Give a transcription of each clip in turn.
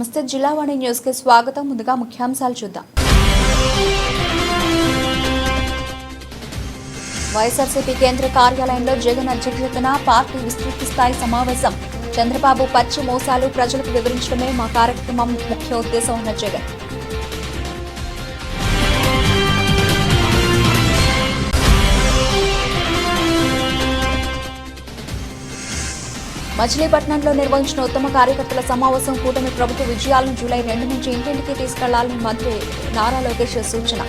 నమస్తే జిల్లావాణి న్యూస్ కి స్వాగతం. ముందుగా ముఖ్యాంశాలు చూద్దాం. వైఎస్ఆర్సీపీ కేంద్ర కార్యాలయంలో జగన్ అధ్యక్షతన పార్టీ విస్తృత స్థాయి సమావేశం. చంద్రబాబు పచ్చి మోసాలు ప్రజలకు వివరించడమే మా కార్యక్రమం ముఖ్య ఉద్దేశం అన్న జగన్. మచిలీపట్నంలో నిర్వహించిన ఉత్తమ కార్యకర్తల సమావేశం. కూటమి ప్రభుత్వ విజయాలను జూలై 2 నుంచి ఇంటింటికి తీసుకెళ్లాలని మంత్రి నారా లోకేష్ సూచన.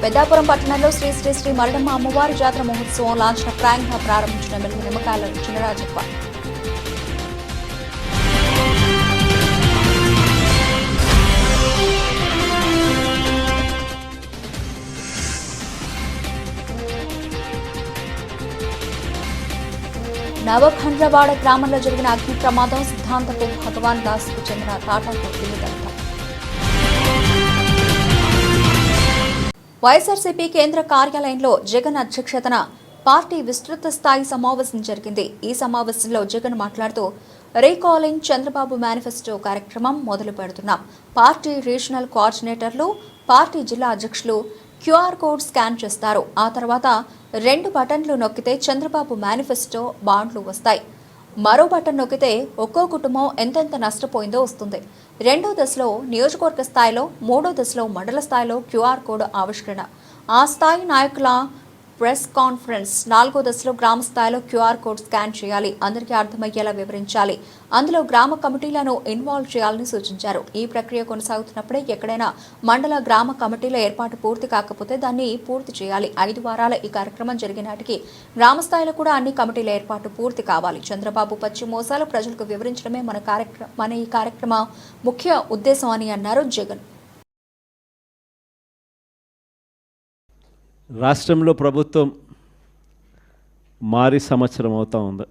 పెద్దాపురం పట్టణంలో శ్రీ శ్రీ శ్రీ మరడమ్మ అమ్మవారి జాతర మహోత్సవం లాంఛన ప్రాయంగా ప్రారంభించిన మెలుగు నిమ్మకాయల చినరాజప్ప. నవఖండ్రవాడ గ్రామంలో జరిగిన అగ్ని ప్రమాదం. సిద్ధాంతపు భగవాన్ దాస్ కు చెందిన టాటాకు ఇల్లుదంతా. వైఎస్ఆర్సీపీ కేంద్ర కార్యాలయంలో జగన్ అధ్యక్షతన పార్టీ విస్తృత స్థాయి సమావేశం జరిగింది. ఈ సమావేశంలో జగన్ మాట్లాడుతూ రీకాలింగ్ చంద్రబాబు మేనిఫెస్టో కార్యక్రమం మొదలు పెడుతున్నాం. పార్టీ రీజనల్ కోఆర్డినేటర్లు, పార్టీ జిల్లా అధ్యక్షులు క్యూఆర్ కోడ్ స్కాన్ చేస్తారు. ఆ తర్వాత 2 బటన్లు నొక్కితే చంద్రబాబు మేనిఫెస్టో బాండ్లు వస్తాయి. మరో బటన్ నొక్కితే ఒక్కో కుటుంబం ఎంతెంత నష్టపోయిందో వస్తుంది. 2వ దశలో నియోజకవర్గ స్థాయిలో, 3వ దశలో మండల స్థాయిలో క్యూఆర్ కోడ్ ఆవిష్కరణ. ఆ స్థాయి నాయకుల ప్రెస్ కాన్ఫరెన్స్. 4వ దశలో గ్రామ స్థాయిలో క్యూఆర్ కోడ్ స్కాన్ చేయాలి. అందరికీ అర్థమయ్యేలా వివరించాలి. అందులో గ్రామ కమిటీలను ఇన్వాల్వ్ చేయాలని సూచించారు. ఈ ప్రక్రియ కొనసాగుతున్నప్పుడే ఎక్కడైనా మండల గ్రామ కమిటీల ఏర్పాటు పూర్తి కాకపోతే దాన్ని పూర్తి చేయాలి. 5 వారాల ఈ కార్యక్రమం జరిగే నాటికి గ్రామ స్థాయిలో కూడా అన్ని కమిటీల ఏర్పాటు పూర్తి కావాలి. చంద్రబాబు పచ్చి మోసాలు ప్రజలకు వివరించడమే మన ఈ కార్యక్రమ ముఖ్య ఉద్దేశం అని అన్నారు జగన్. రాష్ట్రంలో ప్రభుత్వం మారి సంవత్సరం అవుతూ ఉంది.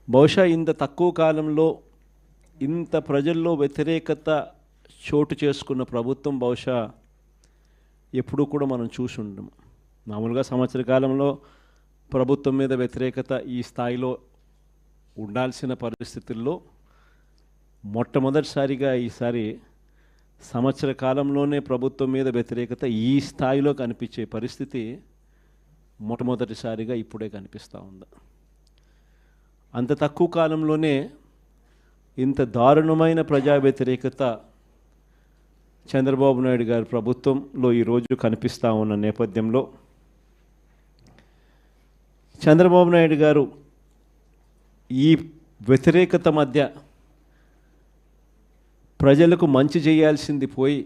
బహుశా ఇంత తక్కువ కాలంలో ఇంత ప్రజల్లో వ్యతిరేకత చోటు చేసుకున్న ప్రభుత్వం బహుశా ఎప్పుడూ కూడా మనం చూసి ఉండము. మామూలుగా సంవత్సర కాలంలో ప్రభుత్వం మీద వ్యతిరేకత ఈ స్థాయిలో ఉండాల్సిన పరిస్థితుల్లో మొట్టమొదటిసారిగా ఈసారి సంవత్సర కాలంలోనే ప్రభుత్వం మీద వ్యతిరేకత ఈ స్థాయిలో కనిపించే పరిస్థితి మొట్టమొదటిసారిగా ఇప్పుడే కనిపిస్తూ ఉంది. అంత తక్కువ కాలంలోనే ఇంత దారుణమైన ప్రజా వ్యతిరేకత చంద్రబాబు నాయుడు గారి ప్రభుత్వంలో ఈరోజు కనిపిస్తూ ఉన్న నేపథ్యంలో చంద్రబాబు నాయుడు గారు ఈ వ్యతిరేకత మధ్య ప్రజలకు మంచి చేయాల్సింది పోయి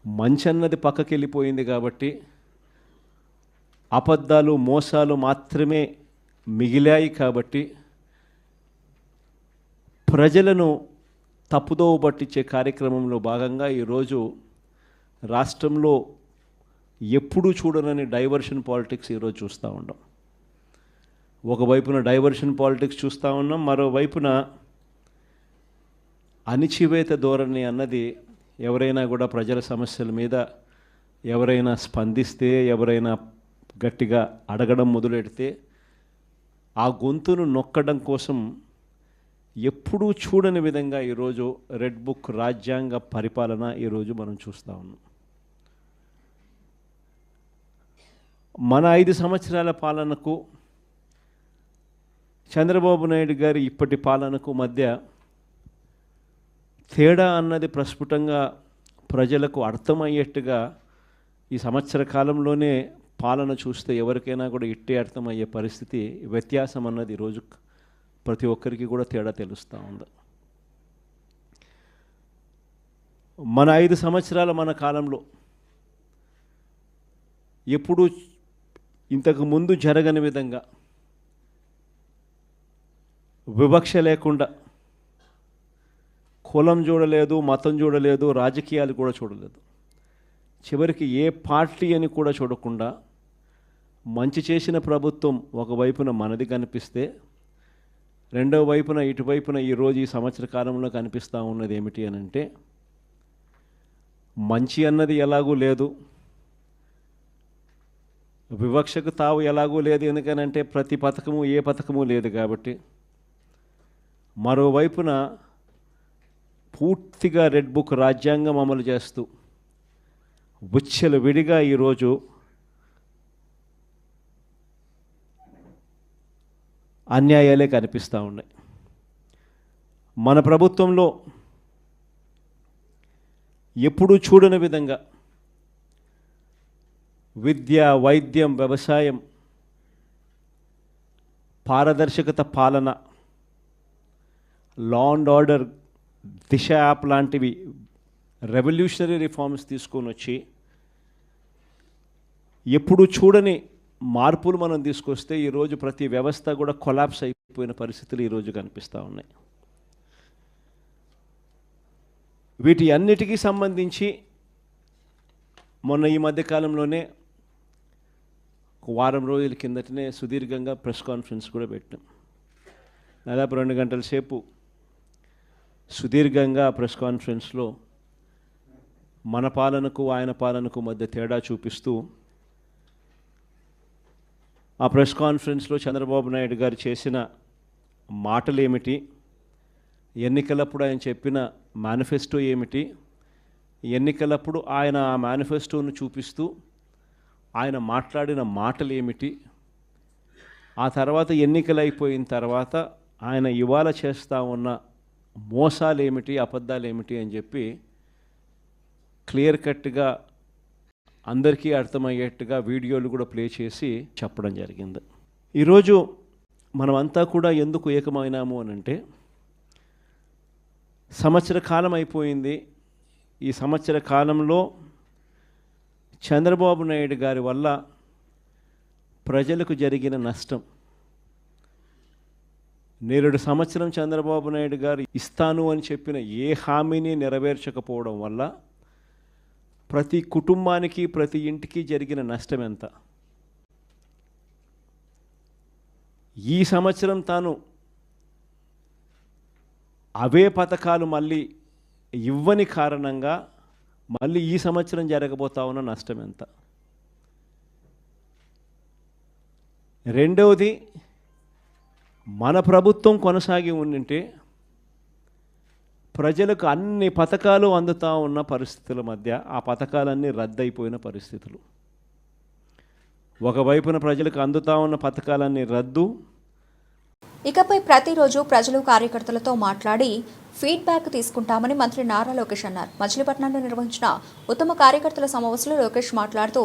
మంచి అన్నది పక్కకి వెళ్ళిపోయింది కాబట్టి అబద్ధాలు, మోసాలు మాత్రమే మిగిలాయి కాబట్టి ప్రజలను తప్పుదోవ పట్టించే కార్యక్రమంలో భాగంగా ఈరోజు రాష్ట్రంలో ఎప్పుడూ చూడనని డైవర్షన్ పాలిటిక్స్ ఈరోజు చూస్తూ ఉన్నాం. ఒకవైపున డైవర్షన్ పాలిటిక్స్ చూస్తూ ఉన్నాం, మరోవైపున అణిచివేత ధోరణి అన్నది ఎవరైనా కూడా ప్రజల సమస్యల మీద ఎవరైనా స్పందిస్తే, ఎవరైనా గట్టిగా అడగడం మొదలెడితే ఆ గొంతును నొక్కడం కోసం ఎప్పుడూ చూడని విధంగా ఈరోజు రెడ్ బుక్ రాజ్యాంగ పరిపాలన ఈరోజు మనం చూస్తూ ఉన్నాం. మన 5 సంవత్సరాల పాలనకు చంద్రబాబు నాయుడు గారి ఇప్పటి పాలనకు మధ్య తేడా అన్నది ప్రస్ఫుటంగా ప్రజలకు అర్థమయ్యేట్టుగా ఈ సంవత్సర కాలంలోనే పాలన చూస్తే ఎవరికైనా కూడా ఇట్టే అర్థమయ్యే పరిస్థితి, వ్యత్యాసం అన్నది ఈరోజు ప్రతి ఒక్కరికి కూడా తేడా తెలుస్తూ ఉంది. మన 5 సంవత్సరాల మన కాలంలో ఎప్పుడూ ఇంతకు ముందు జరగని విధంగా వివక్ష లేకుండా కులం చూడలేదు, మతం చూడలేదు, రాజకీయాలు కూడా చూడలేదు. చివరికి ఏ పార్టీ అని కూడా చూడకుండా మంచి చేసిన ప్రభుత్వం ఒకవైపున మనది కనిపిస్తే రెండో వైపున ఇటువైపున ఈరోజు ఈ సంవత్సర కాలంలో కనిపిస్తూ ఉన్నది ఏమిటి అని అంటే, మంచి అన్నది ఎలాగూ లేదు, వివక్షకు తావు ఎలాగూ లేదు. ఎందుకనంటే ప్రతి పథకము ఏ పథకము లేదు కాబట్టి. మరోవైపున పూర్తిగా రెడ్ బుక్ రాజ్యాంగం అమలు చేస్తూ విడిగా ఈరోజు అన్యాయాలే కనిపిస్తూ ఉన్నాయి. మన ప్రభుత్వంలో ఎప్పుడూ చూడని విధంగా విద్య, వైద్యం, వ్యవసాయం, పారదర్శకత పాలన, law and order, Disha app లాంటివి రెవల్యూషనరీ రిఫార్మ్స్ తీసుకొని వచ్చి ఎప్పుడు చూడని మార్పులు మనం తీసుకొస్తే ఈరోజు ప్రతి వ్యవస్థ కూడా కొలాప్స్ అయిపోయిన పరిస్థితులు ఈరోజు కనిపిస్తూ ఉన్నాయి. వీటి అన్నిటికీ సంబంధించి మొన్న ఈ మధ్యకాలంలోనే వారం రోజుల కిందటనే సుదీర్ఘంగా ప్రెస్ కాన్ఫరెన్స్ కూడా పెట్టాం. దాదాపు 2 గంటల సేపు సుదీర్ఘంగా ప్రెస్ కాన్ఫరెన్స్లో మన పాలనకు ఆయన పాలనకు మధ్య తేడా చూపిస్తూ ఆ ప్రెస్ కాన్ఫరెన్స్లో చంద్రబాబు నాయుడు గారు చేసిన మాటలు ఏమిటి, ఎన్నికలప్పుడు ఆయన చెప్పిన మేనిఫెస్టో ఏమిటి, ఎన్నికలప్పుడు ఆయన ఆ మేనిఫెస్టోను చూపిస్తూ ఆయన మాట్లాడిన మాటలు ఏమిటి, ఆ తర్వాత ఎన్నికలు అయిపోయిన తర్వాత ఆయన ఇవాళ చేస్తూ ఉన్న మోసాలు ఏమిటి, అబద్ధాలు ఏమిటి అని చెప్పి క్లియర్ కట్గా అందరికీ అర్థమయ్యేట్టుగా వీడియోలు కూడా ప్లే చేసి చెప్పడం జరిగింది. ఈరోజు మనమంతా కూడా ఎందుకు ఏకమైనాము అని అంటే, సంవత్సర కాలం అయిపోయింది. ఈ సంవత్సర కాలంలో చంద్రబాబు నాయుడు గారి వల్ల ప్రజలకు జరిగిన నష్టం, 2 సంవత్సరం చంద్రబాబు నాయుడు గారు ఇస్తాను అని చెప్పిన ఏ హామీని నెరవేర్చకపోవడం వల్ల ప్రతి కుటుంబానికి, ప్రతి ఇంటికి జరిగిన నష్టం ఎంత. ఈ సంవత్సరం తాను అవే పథకాలు మళ్ళీ ఇవ్వని కారణంగా మళ్ళీ ఈ సంవత్సరం జరగబోతా ఉన్న నష్టం ఎంత. రెండవది, మన ప్రభుత్వం కొనసాగి ఉండింటే ప్రజలకు అన్ని పథకాలు అందుతూ ఉన్న పరిస్థితుల మధ్య ఆ పథకాలన్నీ రద్దయిపోయిన పరిస్థితులు. ఒకవైపున ప్రజలకు అందుతూ ఉన్న పథకాలన్నీ రద్దు. ఇకపై ప్రతిరోజు ప్రజలు, కార్యకర్తలతో మాట్లాడి ఫీడ్బ్యాక్ తీసుకుంటామని మంత్రి నారా లోకేష్ అన్నారు. మచిలీపట్నంలో నిర్వహించిన ఉత్తమ కార్యకర్తల సమావేశంలో లోకేష్ మాట్లాడుతూ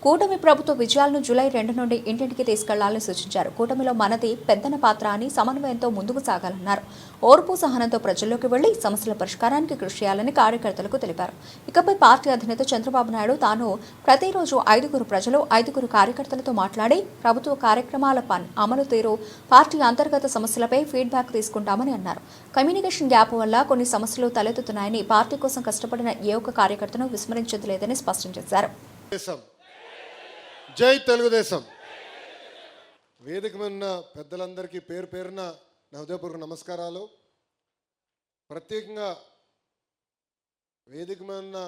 కూటమి ప్రభుత్వ విజయాలను జూలై 2 నుండి ఇంటింటికి తీసుకెళ్లాలని సూచించారు. కూటమిలో మనది పెద్దన పాత్ర అని, సమన్వయంతో ముందుకు సాగాలన్నారు. ఓర్పు, సహనంతో ప్రజల్లోకి వెళ్లి సమస్యల పరిష్కారానికి కృషి చేయాలని కార్యకర్తలకు తెలిపారు. ఇకపై పార్టీ అధినేత చంద్రబాబు నాయుడు తాను ప్రతిరోజు 5 ప్రజలు, 5 కార్యకర్తలతో మాట్లాడి ప్రభుత్వ కార్యక్రమాల అమలు తీరు, పార్టీ అంతర్గత సమస్యలపై ఫీడ్బ్యాక్ తీసుకుంటామని అన్నారు. కమ్యూనికేషన్ గ్యాప్ వల్ల కొన్ని సమస్యలు తలెత్తుతున్నాయని, పార్టీ కోసం కష్టపడిన ఏ ఒక్క కార్యకర్తను విస్మరించేది లేదని స్పష్టం చేశారు. జై తెలుగుదేశం. వేదిక మీద పెద్దలందరికీ పేరు పేరున నా హృదయపూర్వక నమస్కారాలు. ప్రత్యేకంగా వేదిక మీద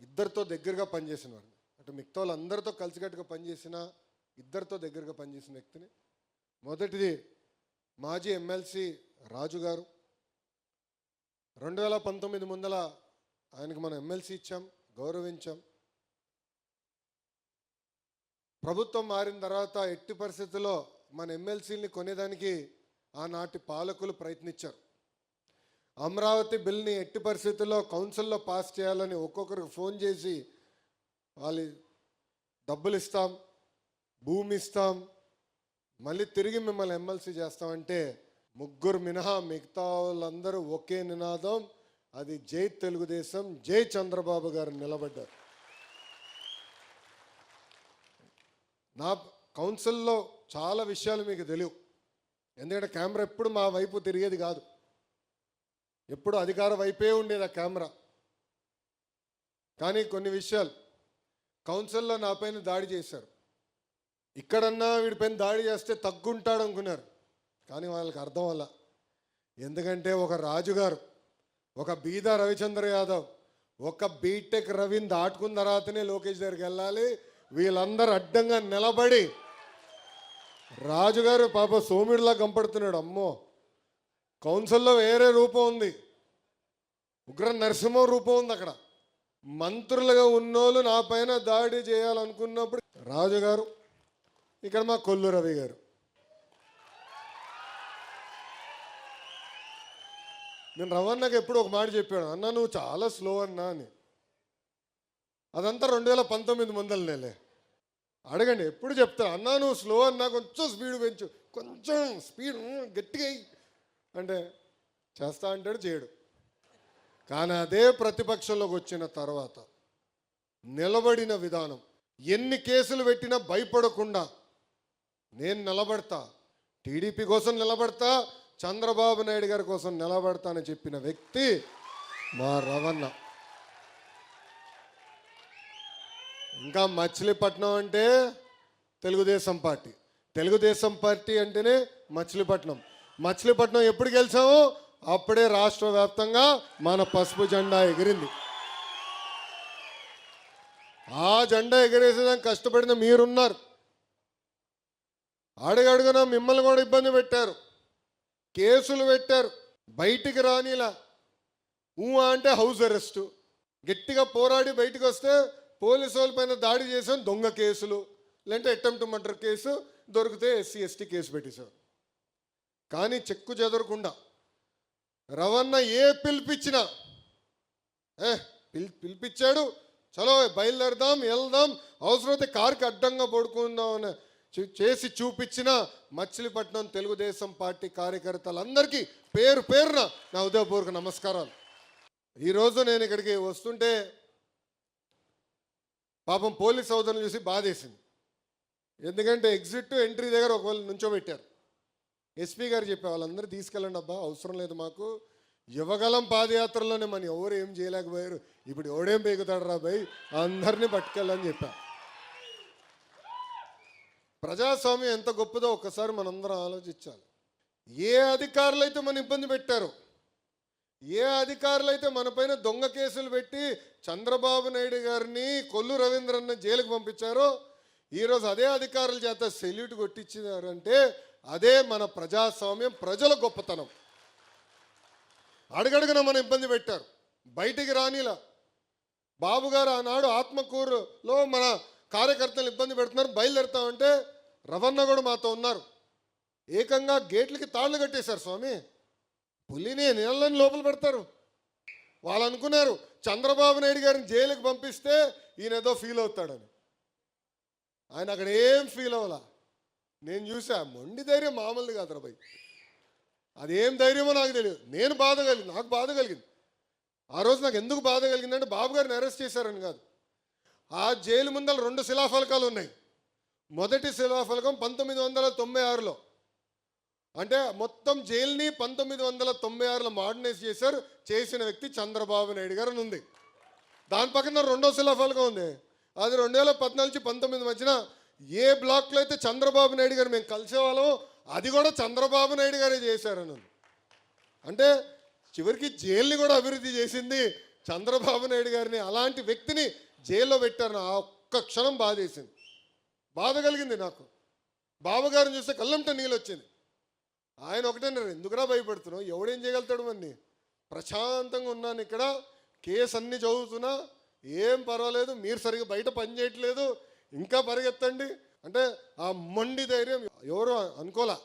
ఇద్దరితో దగ్గరగా పనిచేసిన వాడిని, అంటే మిగతా వాళ్ళందరితో కలిసికట్టుగా పనిచేసిన ఇద్దరితో దగ్గరగా పనిచేసిన వ్యక్తిని. మొదటిది మాజీ ఎమ్మెల్సీ రాజు గారు. 2019 ముందల ఆయనకు మనం ఎమ్మెల్సీ ఇచ్చాం, గౌరవించాం. ప్రభుత్వం మారిన తర్వాత ఎట్టి పరిస్థితుల్లో మన ఎమ్మెల్సీని కొనేదానికి ఆనాటి పాలకులు ప్రయత్నించారు. అమరావతి బిల్ని ఎట్టి పరిస్థితుల్లో కౌన్సిల్లో పాస్ చేయాలని ఒక్కొక్కరికి ఫోన్ చేసి వాళ్ళు డబ్బులు ఇస్తాం, భూమి ఇస్తాం, మళ్ళీ తిరిగి మిమ్మల్ని ఎమ్మెల్సీ చేస్తామంటే 3 మినహా మిగతా వాళ్ళందరూ ఒకే నినాదం, అది జై తెలుగుదేశం, జై చంద్రబాబు గారు నిలబడ్డారు. నా కౌన్సిల్లో చాలా విషయాలు మీకు తెలియవు, ఎందుకంటే కెమెరా ఎప్పుడు మా వైపు తిరిగేది కాదు, ఎప్పుడు అధికార వైపే ఉండేది ఆ కెమెరా. కానీ కొన్ని విషయాలు కౌన్సిల్లో నా పైన దాడి చేశారు. ఇక్కడన్నా వీడిపైన దాడి చేస్తే తగ్గుంటాడు అనుకున్నారు, కానీ వాళ్ళకి అర్థం వల్ల, ఎందుకంటే ఒక రాజుగారు, ఒక బీదా రవిచంద్ర యాదవ్, ఒక బీటెక్ రవిని దాటుకున్న తర్వాతనే లోకేష్ దగ్గరికి వెళ్ళాలి. వీళ్ళందరూ అడ్డంగా నిలబడి రాజుగారు పాప సోమిడిలా కంపడుతున్నాడు. అమ్మో, కౌన్సిల్లో వేరే రూపం ఉంది, ఉగ్ర నరసింహ రూపం ఉంది. అక్కడ మంత్రులుగా ఉన్నోళ్ళు నా పైన దాడి చేయాలనుకున్నప్పుడు రాజుగారు, ఇక్కడ మా కొల్లు రవి గారు. నేను రవణకి ఎప్పుడు ఒక మాట చెప్పాను, అన్న నువ్వు చాలా స్లో అన్నా అని. అదంతా 2019 ముందలనేలే. అడగండి, ఎప్పుడు చెప్తాను అన్నా నువ్వు స్లో అన్నా, కొంచెం స్పీడ్ పెంచు, కొంచెం స్పీడ్ గట్టిగా అయ్యి అంటే చేస్తా అంటాడు, చేయడు. కానీ అదే ప్రతిపక్షంలోకి వచ్చిన తర్వాత నిలబడిన విధానం, ఎన్ని కేసులు పెట్టినా భయపడకుండా నేను నిలబడతా, టీడీపీ కోసం నిలబడతా, చంద్రబాబు నాయుడు గారి కోసం నిలబడతా అని చెప్పిన వ్యక్తి మా రవణ. ఇంకా మచిలీపట్నం అంటే తెలుగుదేశం పార్టీ, తెలుగుదేశం పార్టీ అంటేనే మచిలీపట్నం. మచిలీపట్నం ఎప్పుడు గెలిచామో అప్పుడే రాష్ట్ర వ్యాప్తంగా మన పసుపు జెండా ఎగిరింది. ఆ జెండా ఎగిరేసేదానికి కష్టపడిన మీరున్నారు. అడుగడుగునా మిమ్మల్ని కూడా ఇబ్బంది పెట్టారు, కేసులు పెట్టారు, బయటికి రానిలా. అంటే హౌస్ అరెస్టు, గట్టిగా పోరాడి బయటకు వస్తే పోలీసు వాళ్ళ పైన దాడి చేసాం, దొంగ కేసులు, లేదంటే అటెంప్ట్ మర్డర్ కేసు, దొరికితే SC ST కేసు పెట్టేశారు. కానీ చెక్కు చెదరకుండా రవణ ఏ పిలిపించినా పిలిపించాడు, చలో బయలుదేరదాం, వెళ్దాం, అవసరమైతే కారుకి అడ్డంగా పడుకుందాం అని చేసి చూపించిన మచిలీపట్నం తెలుగుదేశం పార్టీ కార్యకర్తలందరికీ పేరు పేరున నా ఉదయపూర్వక నమస్కారాలు. ఈరోజు నేను ఇక్కడికి వస్తుంటే పాపం పోలీస్ సోదరులు చూసి బాధేసింది. ఎందుకంటే ఎగ్జిట్ ఎంట్రీ దగ్గర ఒకవేళ నుంచోబెట్టారు. SP గారు చెప్పే వాళ్ళందరూ తీసుకెళ్ళండి అబ్బా, అవసరం లేదు మాకు, యువగలం పాదయాత్రలోనే మనం ఎవరు ఏం చేయలేకపోయారు, ఇప్పుడు ఎవడేం పేగుతాడు రా భయ్, అందరినీ పట్టుకెళ్ళని చెప్పా. ప్రజాస్వామ్యం ఎంత గొప్పదో ఒక్కసారి మనందరం ఆలోచించాలి. ఏ అధికారులు అయితే మన ఇబ్బంది పెట్టారో, ఏ అధికారులు అయితే మన పైన దొంగ కేసులు పెట్టి చంద్రబాబు నాయుడు గారిని, కొల్లు రవీంద్రని జైలుకు పంపించారో, ఈరోజు అదే అధికారుల చేత సెల్యూట్ కొట్టించినారంటే అదే మన ప్రజాస్వామ్యం, ప్రజల గొప్పతనం. అడుగడుగున మన ఇబ్బంది పెట్టారు, బయటికి రానిలా. బాబు గారు ఆనాడు ఆత్మకూరులో మన కార్యకర్తలు ఇబ్బంది పెడుతున్నారు, బయలుదేరుతామంటే రవణ కూడా మాతో ఉన్నారు. ఏకంగా గేట్లకి తాళ్ళు కట్టేశారు స్వామి. పులిని నీళ్ళని లోపల పెడతారు. వాళ్ళు అనుకున్నారు చంద్రబాబు నాయుడు గారిని జైలుకి పంపిస్తే ఈయన ఏదో ఫీల్ అవుతాడని. ఆయన అక్కడ ఏం ఫీల్ అవ్వాలా. నేను చూసా, మొండి ధైర్యం మామూలుది కాదురా భయ్. అదేం ధైర్యమో నాకు తెలియదు. నాకు బాధ కలిగింది. ఆ రోజు నాకు ఎందుకు బాధ కలిగిందంటే బాబు గారిని అరెస్ట్ చేశారని కాదు, ఆ జైలు ముందర 2 శిలాఫలకాలు ఉన్నాయి. మొదటి శిలాఫలకం 1996లో, అంటే మొత్తం జైలుని 1996లో మోడర్నైజ్ చేశారు, చేసిన వ్యక్తి చంద్రబాబు నాయుడు గారు అని ఉంది. దాని పక్కన 2వ శిలాఫలకం ఉంది, అది 2014 నుంచి 19 మధ్యన ఏ బ్లాక్లో అయితే చంద్రబాబు నాయుడు గారు మేము కలిసేవాళ్ళమో అది కూడా చంద్రబాబు నాయుడు గారే చేశారని ఉంది. అంటే చివరికి జైల్ని కూడా అభివృద్ధి చేసింది చంద్రబాబు నాయుడు గారిని. అలాంటి వ్యక్తిని జైల్లో పెట్టారు. ఆ ఒక్క క్షణం బాధేసింది, బాధ కలిగింది నాకు. బాబుగారిని చూస్తే కళ్ళంట నీళ్ళు వచ్చింది. ఆయన ఒకటేనారు, ఎందుకురా భయపడుతున్నావు, ఎవడేం చేయగలుగుతాడు, మన్ని ప్రశాంతంగా ఉన్నాను ఇక్కడ, కేసు అన్ని చదువుతున్నా, ఏం పర్వాలేదు, మీరు సరిగ్గా బయట పని చేయట్లేదు, ఇంకా పరిగెత్తండి అంటే ఆ మొండి ధైర్యం ఎవరు అనుకోలే.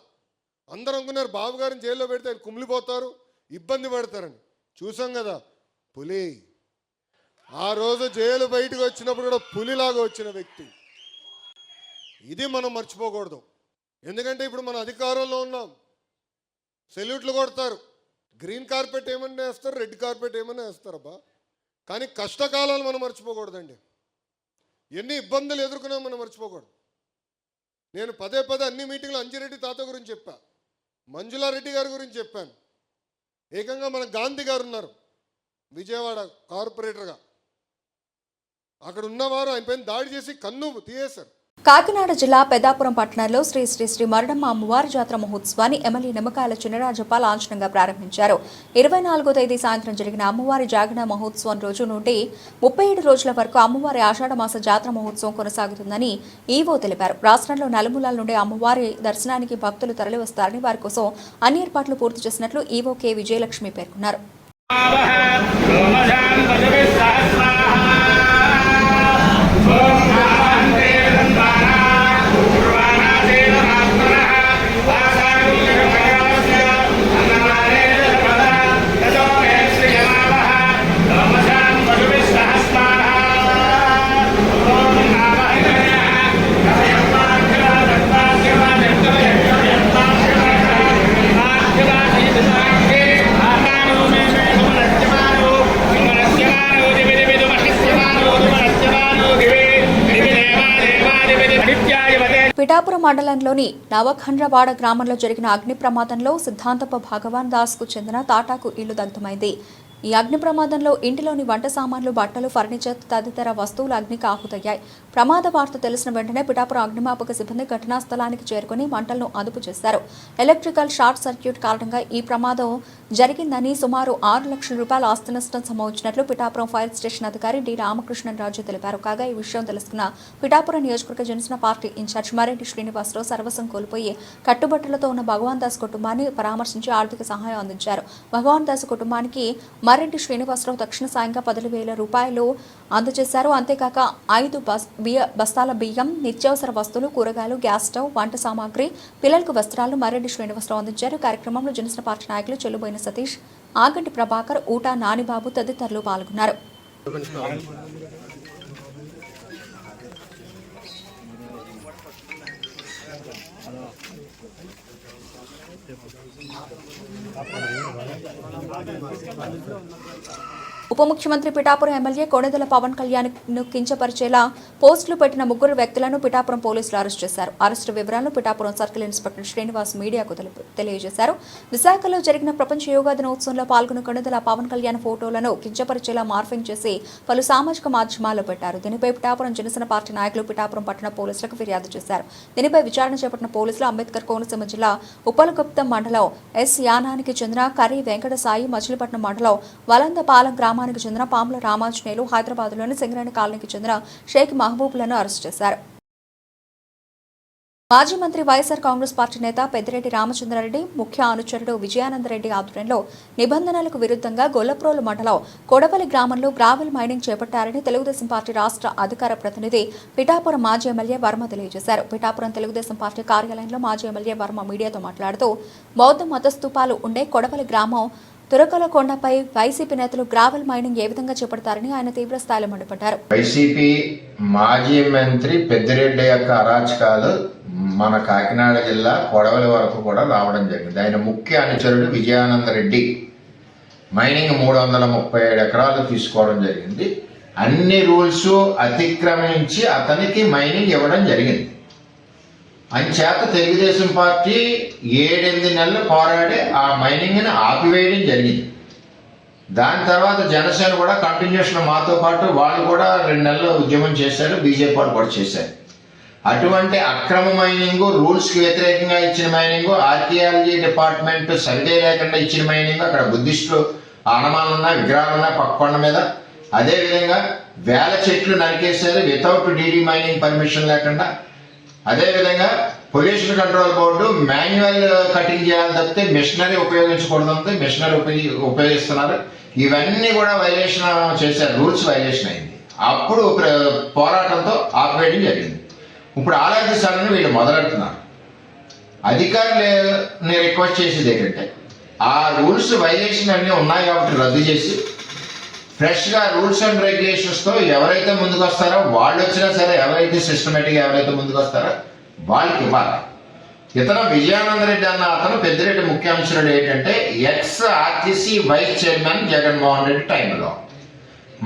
అందరూ అనుకున్నారు బాబు గారిని జైల్లో పెడితే ఆయన కుమిలిపోతారు, ఇబ్బంది పడతారని. చూసాం కదా పులి. ఆ రోజు జైలు బయటకు వచ్చినప్పుడు కూడా పులిలాగా వచ్చిన వ్యక్తి. ఇది మనం మర్చిపోకూడదు. ఎందుకంటే ఇప్పుడు మన అధికారంలో ఉన్నాం, సెల్యూట్లు కొడతారు, గ్రీన్ కార్పెట్ ఏమన్నా వేస్తారు, రెడ్ కార్పెట్ ఏమన్నా వేస్తారబ్బా. కానీ కష్టకాలాలు మనం మర్చిపోకూడదండి. ఎన్ని ఇబ్బందులు ఎదుర్కొన్నా మనం మర్చిపోకూడదు. నేను పదే అన్ని మీటింగ్లో అంజిరెడ్డి తాత గురించి చెప్పా, మంజులారెడ్డి గారి గురించి చెప్పాను. ఏకంగా మన గాంధీ గారు ఉన్నారు విజయవాడ కార్పొరేటర్గా, అక్కడ ఉన్నవారు ఆయన పైన దాడి చేసి కన్ను తీయేశారు. కాకినాడ జిల్లా పెద్దాపురం పట్టణంలో శ్రీ శ్రీ శ్రీ మరడమ్మ అమ్మవారి జాతర మహోత్సవాన్ని ఎమ్మెల్యే నిమ్మకాయల చినరాజప్ప లాంఛనంగా ప్రారంభించారు. 24వ తేదీ సాయంత్రం జరిగిన అమ్మవారి జాగరణ మహోత్సవం రోజు నుండి 37 రోజుల వరకు అమ్మవారి ఆషాఢ మాస జాతర మహోత్సవం కొనసాగుతుందని ఈవో తెలిపారు. రాష్ట్రంలో నలుమూలల నుండి అమ్మవారి దర్శనానికి భక్తులు తరలివస్తారని వారి కోసం అన్ని ఏర్పాట్లు పూర్తి చేసినట్లు ఈవో కె విజయలక్ష్మి పేర్కొన్నారు. పిఠాపురం మండలంలోని నవఖండ్రవాడ గ్రామంలో జరిగిన అగ్ని ప్రమాదంలో సిద్ధాంతప్ప భగవాన్ దాస్ కు చెందిన తాటాకు ఇల్లు దగ్ధమైంది. ఈ అగ్ని ప్రమాదంలో ఇంటిలోని వంట సామాన్లు, బట్టలు, ఫర్నిచర్ తదితర వస్తువులు అగ్నికి ఆహుతయ్యాయి. ప్రమాద వార్త తెలిసిన వెంటనే పిఠాపురం అగ్నిమాపక సిబ్బంది ఘటనా స్థలానికి చేరుకుని మంటలను అదుపు చేశారు. ఎలక్ట్రికల్ షార్ట్ సర్క్యూట్ కారణంగా ఈ ప్రమాదం జరిగిందని, సుమారు 6 లక్షల రూపాయల ఆస్తి నష్టం సంభవించినట్లు పిఠాపురం ఫైర్ స్టేషన్ అధికారి డి రామకృష్ణరాజు తెలిపారు. కాగా ఈ విషయం తెలుసుకున్న పిఠాపురం నియోజకవర్గ జనసేన పార్టీ ఇన్ఛార్జ్ మరెడ్డి శ్రీనివాసరావు సర్వస్వం కోల్పోయి కట్టుబట్టలతో ఉన్న భగవాన్ దాస్ కుటుంబాన్ని పరామర్శించి ఆర్థిక సహాయం అందించారు. భగవాన్ దాస్ కుటుంబానికి మరెడ్డి శ్రీనివాసరావు తక్షణ సాయంగా 10,000 రూపాయలు అందజేశారు. అంతేకాక 5 బస్తాల బియ్యం, నిత్యావసర వస్తువులు, కూరగాయలు, గ్యాస్ స్టవ్, వంట సామాగ్రి, పిల్లలకు వస్త్రాలు మరెడ్డి శ్రీనివాసరావు అందించారు. కార్యక్రమంలో జనసేన పార్టీ నాయకులు చెల్లుబోయిన సతీష్, ఆగంటి ప్రభాకర్, ఊటా నానిబాబు తదితరులు పాల్గొన్నారు. ఉప ముఖ్యమంత్రి పిఠాపురం ఎమ్మెల్యే కొణిదెల పవన్ కళ్యాణ్ ను కించపరిచేలా పోస్టులు పెట్టిన 3 వ్యక్తులను పిఠాపురం పోలీసులు అరెస్ట్ చేశారు. అరెస్టు వివరాలను పిఠాపురం సర్కిల్ ఇన్స్పెక్టర్ శ్రీనివాస్ మీడియాకు తెలియజేశారు. విశాఖలో జరిగిన ప్రపంచ యోగా దినోత్సవంలో పాల్గొన్న కొణిదెల పవన్ కళ్యాణ్ ఫోటోలను కించపరిచేలా మార్ఫింగ్ చేసి పలు సామాజిక మాధ్యమాల్లో పెట్టారు. దీనిపై పిఠాపురం జనసేన పార్టీ నాయకులు పిఠాపురం పట్టణ పోలీసులకు ఫిర్యాదు చేశారు. దీనిపై విచారణ చేపట్టిన పోలీసులు అంబేద్కర్ కోనసీమ జిల్లా ఉప్పలగుప్తం మండలం ఎస్ యానానికి చెందిన కర్రీ వెంకట సాయి, మచిలీపట్నం మండలం వలందపాలెం గ్రామానికి చెందిన పాముల రామాంజనేయులు, హైదరాబాద్లోని సింగరేణి కాలనీకి చెందిన షేక్ మహబూబ్లను అరెస్ట్ చేశారు. మాజీ మంత్రి వైఎస్ఆర్ కాంగ్రెస్ పార్టీ నేత పెద్దిరెడ్డి రామచంద్రారెడ్డి ముఖ్య అనుచరుడు విజయానందరెడ్డి ఆధ్వర్యంలో నిబంధనలకు విరుద్ధంగా గొల్లప్రోలు మండలం కొడవలి గ్రామంలో గ్రావెల్ మైనింగ్ చేపట్టారని తెలుగుదేశం పార్టీ రాష్ట్ర అధికార ప్రతినిధి పిఠాపురం మాజీ ఎమ్మెల్యే వర్మ తెలియజేశారు. పిఠాపురం తెలుగుదేశం పార్టీ కార్యాలయంలో మాజీ ఎమ్మెల్యే వర్మ మీడియాతో మాట్లాడుతూ బౌద్ధ మత స్తూపాలు ఉండే కొడవలి గ్రామం తురకలకొండపై వైసీపీ నేతలు గ్రావెల్ మైనింగ్ ఏ విధంగా చేపడతారని ఆయన తీవ్ర స్థాయిలో మండిపడ్డారు. వైసీపీ మాజీ మంత్రి పెద్దిరెడ్డి యొక్క అరాచకాలు మన కాకినాడ జిల్లా కొడవలి వరకు కూడా రావడం జరిగింది. ఆయన ముఖ్య అనుచరుడు విజయానందరెడ్డి మైనింగ్ 337 ఎకరాలు తీసుకోవడం జరిగింది. అన్ని రూల్స్ అతిక్రమించి అతనికి మైనింగ్ ఇవ్వడం జరిగింది. అంచేత తెలుగుదేశం పార్టీ 7-8 నెలలు పోరాడి ఆ మైనింగ్ని ఆపివేయడం జరిగింది. దాని తర్వాత జనసేన కూడా కంటిన్యూషన్ మాతో పాటు వాళ్ళు కూడా 2 నెలలు ఉద్యమం చేశారు. బీజేపీ వాళ్ళు కూడా చేశారు. అటువంటి అక్రమ మైనింగ్, రూల్స్కి వ్యతిరేకంగా ఇచ్చిన మైనింగ్, ఆర్కియాలజీ డిపార్ట్మెంట్ సర్వే లేకుండా ఇచ్చిన మైనింగ్, అక్కడ బుద్ధిస్టులు ఆనమాలు ఉన్నాయి, విగ్రహాలు ఉన్నాయి పక్క కొండ మీద. అదేవిధంగా వేల చెట్లు నరికేశారు వితౌట్ డీడీ మైనింగ్ పర్మిషన్ లేకుండా. అదేవిధంగా pollution control board manual cutting చేయాలి తప్పితే మిషనరీ ఉపయోగించకూడదు, మిషనరీ ఉపయోగిస్తున్నారు. ఇవన్నీ కూడా వైలేషన్ చేశారు, రూల్స్ వైలేషన్ అయింది. అప్పుడు పోరాటంతో ఆపేయడం జరిగింది. ఇప్పుడు ఆలయ సభను వీళ్ళు మొదలెడుతున్నారు. అధికారులని రిక్వెస్ట్ చేసేది ఏంటంటే ఆ రూల్స్ వైలేషన్ అన్నీ ఉన్నాయి కాబట్టి రద్దు చేసి ఫ్రెష్గా రూల్స్ అండ్ రెగ్యులేషన్స్తో ఎవరైతే ముందుకు వస్తారో వాళ్ళు వచ్చినా సరే, ఎవరైతే సిస్టమేటిక్గా ఎవరైతే ముందుకు వస్తారో వాళ్ళకి ఇవ్వాలి. ఇతను విజయానందరెడ్డి అన్న అతను పెద్దిరెడ్డి ముఖ్య అంశుడు ఏంటంటే ex RTC vice chairman Jaganmohan Reddy టైంలో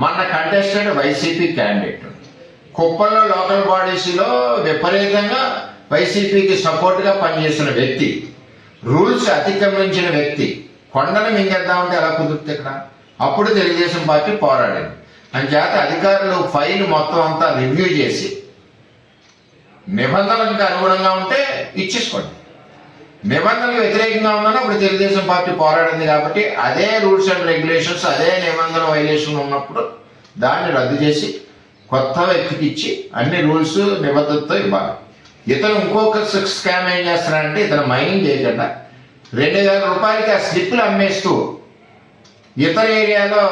మొన్న కంటెస్టెడ్ వైసీపీ క్యాండిడేట్, కుప్పంలో లోకల్ బాడీస్లో విపరీతంగా వైసీపీకి సపోర్ట్గా పనిచేసిన వ్యక్తి, రూల్స్ అతిక్రమించిన వ్యక్తి కొండను మింగేద్దామంటే ఎలా కుదురుతుంది ఇక్కడ? అప్పుడు తెలుగుదేశం పార్టీ పోరాడింది. అంచేత అధికారులు ఫైల్ మొత్తం అంతా రివ్యూ చేసి నిబంధనలకు అనుగుణంగా ఉంటే ఇచ్చేసుకోండి. నిబంధనలకు వ్యతిరేకంగా ఉందని అప్పుడు తెలుగుదేశం పార్టీ పోరాడింది కాబట్టి అదే రూల్స్ అండ్ రెగ్యులేషన్స్, అదే నిబంధన వైలేషన్ ఉన్నప్పుడు దాన్ని రద్దు చేసి కొత్త వ్యక్తికి ఇచ్చి అన్ని రూల్స్ నిబద్ధతతో ఇవ్వాలి. ఇతను ఇంకొక స్కామ్ ఏం చేస్తున్నాడంటే, ఇతను మైనింగ్ చేయకుండా 2,000 రూపాయలకి ఆ స్లిప్లు అమ్మేస్తూ ఇతర ఏరియాలో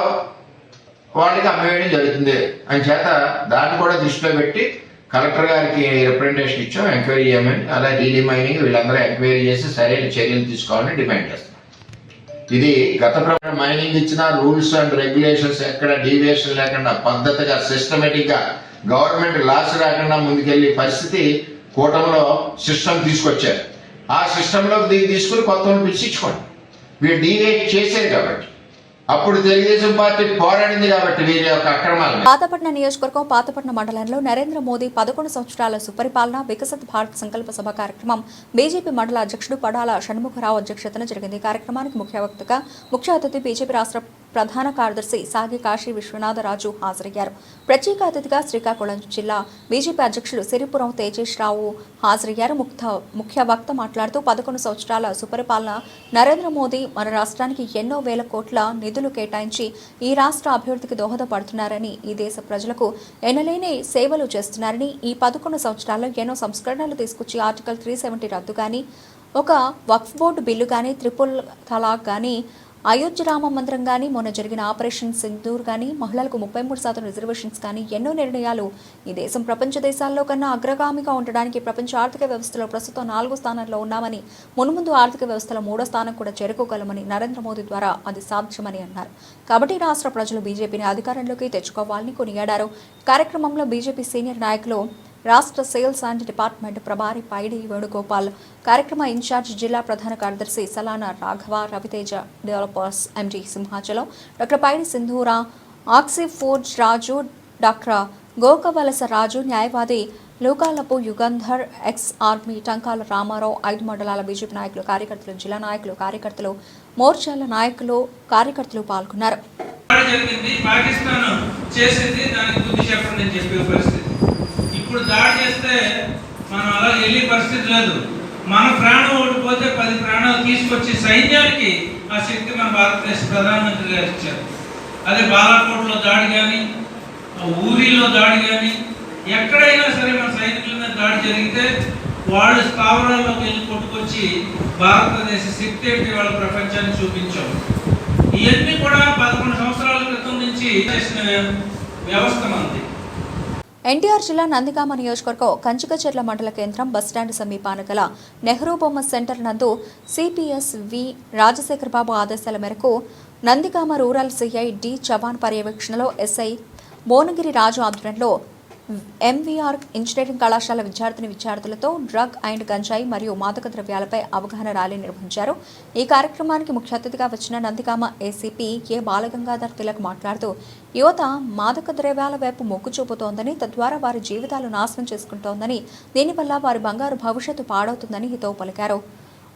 వాళ్ళకి అమ్మేయడం జరుగుతుంది అని చేత దాన్ని కూడా దృష్టిలో పెట్టి కలెక్టర్ గారికి రిప్రజెంటేషన్ ఇచ్చాం, ఎంక్వైరీ చేయమని. అలా డీలీ మైనింగ్ వీళ్ళందరూ ఎంక్వైరీ చేసి సరైన చర్యలు తీసుకోవాలని డిమాండ్ చేస్తాం. ఇది గత ప్రభుత్వం మైనింగ్ ఇచ్చిన రూల్స్ అండ్ రెగ్యులేషన్స్ ఎక్కడ డీవియేషన్ లేకుండా పద్ధతిగా సిస్టమేటిక్ గా గవర్నమెంట్ లాస్ రాకుండా ముందుకెళ్లే పరిస్థితి కూటమిలో సిస్టమ్ తీసుకొచ్చారు. ఆ సిస్టంలో దీన్ని తీసుకుని కొత్త పిలిచించుకోండి. వీళ్ళు డీవియేట్ చేశారు కాబట్టి, అప్పుడు తెలుగుదేశం పార్టీ పోరాడింది కాబట్టి వీరి యొక్క అక్రమాలు. పాతపట్నం నియోజకవర్గం పాతపట్నం మండలంలో నరేంద్ర మోదీ 11 సంవత్సరాల సుపరిపాలన వికసిత్ భారత్ సంకల్ప సభ కార్యక్రమం బీజేపీ మండల అధ్యక్షుడు పడాల షణ్ముఖరావు అధ్యక్షతన జరిగింది. కార్యక్రమానికి ముఖ్య అతిథి బీజేపీ రాష్ట్ర ప్రధాన కార్యదర్శి సాగి కాశీ విశ్వనాథరాజు హాజరయ్యారు. ప్రత్యేక అతిథిగా శ్రీకాకుళం జిల్లా బీజేపీ అధ్యక్షుడు సిరిపురం తేజేష్ రావు హాజరయ్యారు. ముఖ్య వక్త మాట్లాడుతూ 11 సంవత్సరాల సుపరిపాలన నరేంద్ర మోదీ మన రాష్ట్రానికి ఎన్నో వేల కోట్ల నిధులు కేటాయించి ఈ రాష్ట్ర అభివృద్ధికి దోహదపడుతున్నారని, ఈ దేశ ప్రజలకు ఎనలేని సేవలు చేస్తున్నారని, ఈ 11 సంవత్సరాల్లో ఎన్నో సంస్కరణలు తీసుకొచ్చి ఆర్టికల్ 370 రద్దు కానీ, ఒక వక్ఫ్ బోర్డు బిల్లు కానీ, త్రిపుల్ తలాక్ కానీ, అయోధ్య రామ మందిరం కానీ, మొన్న జరిగిన ఆపరేషన్ సింధూర్ కానీ, మహిళలకు 33% రిజర్వేషన్స్ కానీ ఎన్నో నిర్ణయాలు ఈ దేశం ప్రపంచ దేశాల్లో కన్నా అగ్రగామిగా ఉండడానికి ప్రపంచ ఆర్థిక వ్యవస్థలో ప్రస్తుతం 4వ స్థానంలో ఉన్నామని, మున్ముందు ఆర్థిక వ్యవస్థలో 3వ స్థానం కూడా చేరుకోగలమని, నరేంద్ర మోదీ ద్వారా అది సాధ్యమని అన్నారు. కాబట్టి రాష్ట్ర ప్రజలు బీజేపీని అధికారంలోకి తెచ్చుకోవాలని కొనియాడారు. కార్యక్రమంలో బీజేపీ సీనియర్ నాయకులు రాష్ట్ర సేల్స్ అండ్ డిపార్ట్మెంట్ ప్రభారి పైడి వేణుగోపాల్, కార్యక్రమ ఇన్ఛార్జ్ జిల్లా ప్రధాన కార్యదర్శి సలానా రాఘవ, రవితేజ డెవలపర్స్ ఎండి సింహాచలం, డాక్టర్ పైడి సింధూరా, ఆక్సిఫోర్జ్ రాజు, డాక్టర్ గోకవలస రాజు, న్యాయవాది లూకాలపు యుగంధర్, ఎక్స్ ఆర్మీ టంకాల రామారావు, 5 మండలాల బీజేపీ నాయకులు, కార్యకర్తలు, జిల్లా నాయకులు, కార్యకర్తలు, మోర్చాల నాయకులు, కార్యకర్తలు పాల్గొన్నారు. ఇప్పుడు దాడి చేస్తే మనం అలా వెళ్ళే పరిస్థితి లేదు. మన ప్రాణం ఓడిపోతే 10 ప్రాణాలు తీసుకొచ్చి సైన్యానికి ఆ శక్తి మన భారతదేశ ప్రధానమంత్రి గారు ఇచ్చారు. అదే బాలాకోట్లో దాడి కానీ, ఊరిలో దాడి కానీ, ఎక్కడైనా సరే మన సైనికుల మీద దాడి జరిగితే వాళ్ళు స్థావరాల్లోకి వెళ్ళి కొట్టుకొచ్చి భారతదేశ శక్తి ఏంటి వాళ్ళ ప్రపంచాన్ని చూపించాం. ఇవన్నీ కూడా 11 సంవత్సరాల క్రితం నుంచి చేసిన వ్యవస్థ మనది. ఎన్టీఆర్ జిల్లా నందిగామ నియోజకవర్గం కంచికచెర్ల మండల కేంద్రం బస్టాండ్ సమీపాన గల నెహ్రూ బొమ్మ సెంటర్ నందు సిపిఎస్ వి రాజశేఖర్ బాబు ఆదేశాల మేరకు Nandigama rural CI D Chavan పర్యవేక్షణలో ఎస్ఐ భువనగిరి రాజు ఆధ్వర్యంలో ఎంవీఆర్ ఇంజనీరింగ్ కళాశాల విద్యార్థులతో డ్రగ్ అండ్ గంజాయి మరియు మాదక ద్రవ్యాలపై అవగాహన ర్యాలీ నిర్వహించారు. ఈ కార్యక్రమానికి ముఖ్య అతిథిగా వచ్చిన నందిగామ ఏసీపీ ఏ బాలగంగాధర్ తిలక్ మాట్లాడుతూ, యువత మాదక ద్రవ్యాల వైపు మొగ్గు చూపుతోందని, తద్వారా వారి జీవితాలు నాశనం చేసుకుంటోందని, దీనివల్ల వారి బంగారు భవిష్యత్తు పాడవుతుందని హితవు పలికారు.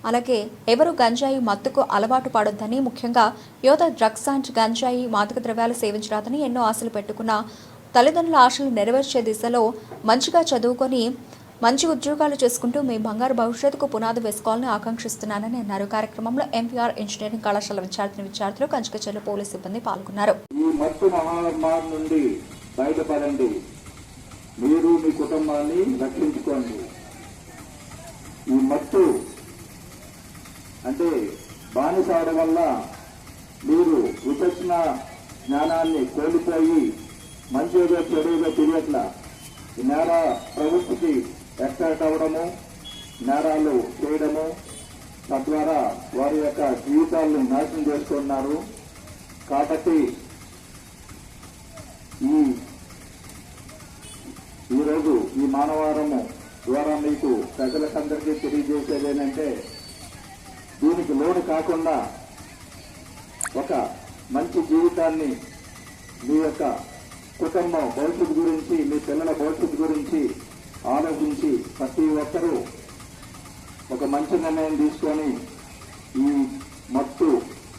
అలాగే ఎవరు గంజాయి మత్తుకు అలవాటు పడొద్దని, ముఖ్యంగా యువత డ్రగ్స్ అండ్ గంజాయి మాదక ద్రవ్యాలు సేవించరాదని, ఎన్నో ఆశలు పెట్టుకున్న తల్లిదండ్రుల ఆశలు నెరవేర్చే దిశలో మంచిగా చదువుకొని మంచి ఉద్యోగాలు చేసుకుంటూ మీ బంగారు భవిష్యత్తుకు పునాది వేసుకోవాలని ఆకాంక్షిస్తున్నానని అన్నారు. కార్యక్రమంలో ఎంపీఆర్ ఇంజనీరింగ్ కళాశాల విద్యార్థులు, కంచికచెర్ల పోలీసు సిబ్బంది పాల్గొన్నారు. ఈ మత్తు మహమ్మారి నుండి బయటపడండి, మీరు మీ కుటుంబాన్ని రక్షించుకోండి. ఈ మత్తు అంటే బానిసాడడం వల్ల మీరు విచక్షణ జ్ఞానాన్ని కోల్పోయి మంచిగా చెడుగా తెలియట్లా నేర ప్రవృత్తికి ఎక్సైట్ అవ్వడము, నేరాలు చేయడము, తద్వారా వారి యొక్క జీవితాలను నాశనం చేసుకున్నారు. కాబట్టి ఈరోజు ఈ మానవారము ద్వారా మీకు ప్రజలకందరికీ తెలియజేసేది ఏంటంటే, దీనికి లోటు కాకుండా ఒక మంచి జీవితాన్ని మీ యొక్క కుటుంబం భవిష్యత్తు గురించి, మీ పిల్లల భవిష్యత్తు గురించి ఆలోచించి ప్రతి ఒక్కరూ ఒక మంచి నిర్ణయం తీసుకొని ఈ మత్తు